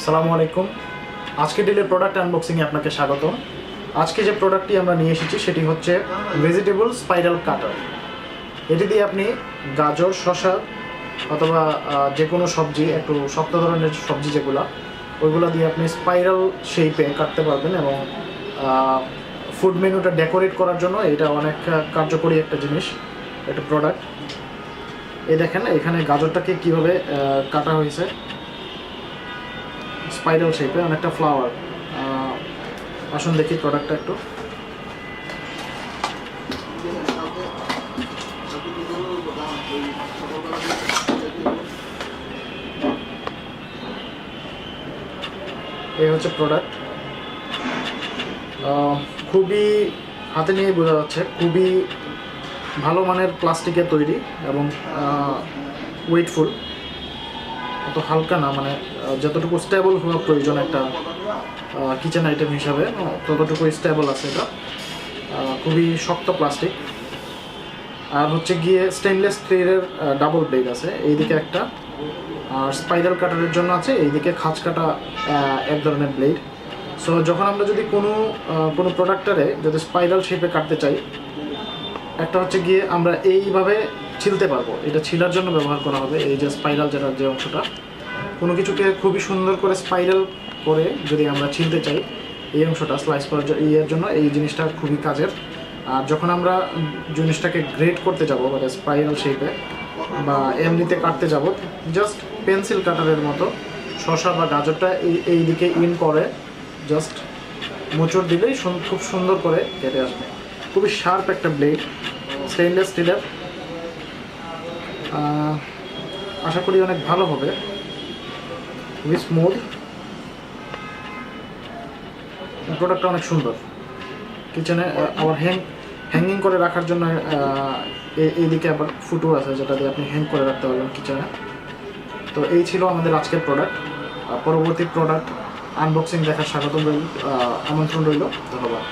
আসসালামু আলাইকুম। আজকে ডিলের প্রোডাক্ট আনবক্সিংয়ে আপনাকে স্বাগত। আজকে যে প্রোডাক্টটি আমরা নিয়ে এসেছি সেটি হচ্ছে ভেজিটেবল স্পাইরাল কাটার। এটি দিয়ে আপনি গাজর, শসা অথবা যে কোনো সবজি, একটু শক্ত ধরনের সবজি যেগুলো, ওইগুলো দিয়ে আপনি স্পাইরাল শেপে কাটতে পারবেন এবং ফুড মেনুটা ডেকোরেট করার জন্য এটা অনেক কার্যকরী একটা জিনিস, একটা প্রোডাক্ট। এই দেখেন এখানে গাজরটাকে কীভাবে কাটা হয়েছে স্পাইরাল শেপে, অনেকটা ফ্লাওয়ার। আসুন দেখি প্রোডাক্টটা একটু। এই হচ্ছে প্রোডাক্ট। খুবই হাতে নিয়ে বোঝা যাচ্ছে খুবই ভালো মানের প্লাস্টিকের তৈরি এবং ওয়েটফুল, অত হালকা না, মানে যতটুকু স্টেবল হওয়া প্রয়োজন একটা কিচেন আইটেম হিসাবে ততটুকু স্টেবল আছে এটা। খুবই শক্ত প্লাস্টিক। আর হচ্ছে গিয়ে স্টেনলেস স্টিলের ডাবল ব্লেড আছে এইদিকে একটা, আর স্পাইরাল কাটারের জন্য আছে এইদিকে খাঁজ কাটা এক ধরনের ব্লেড। সো যখন আমরা যদি কোনো প্রোডাক্টারে যদি স্পাইরাল শেপে কাটতে চাই, একটা হচ্ছে গিয়ে আমরা এইভাবে ছিলতে পারবো, এটা ছিলার জন্য ব্যবহার করা হবে। এই যে স্পাইরাল যে অংশটা, কোনো কিছুকে খুবই সুন্দর করে স্পাইরাল করে যদি আমরা ছিলতে চাই, এই অংশটা স্লাইস করার জন্য এই জিনিসটা খুবই কাজের। আর যখন আমরা জিনিসটাকে গ্রেড করতে যাব, মানে স্পাইরাল শেপে বা এমনিতে কাটতে যাব, জাস্ট পেন্সিল কাটারের মতো শসা বা গাজরটা এই দিকে ইন করে জাস্ট মোচড় দিলেই খুব সুন্দর করে কেটে আসবে। খুবই শার্প একটা ব্লেড, স্টেনলেস স্টিলের। আশা করি অনেক ভালো হবে, খুবই স্মুথ। প্রোডাক্টটা অনেক সুন্দর। কিচেনে আবার হ্যাঙ্গিং করে রাখার জন্য এইদিকে আবার ফুটো আছে যেটা দিয়ে আপনি হ্যাং করে রাখতে পারবেন কিচেনে। তো এই ছিল আমাদের আজকের প্রোডাক্ট। পরবর্তী প্রোডাক্ট আনবক্সিং দেখার আমন্ত্রণ রইল। ধন্যবাদ।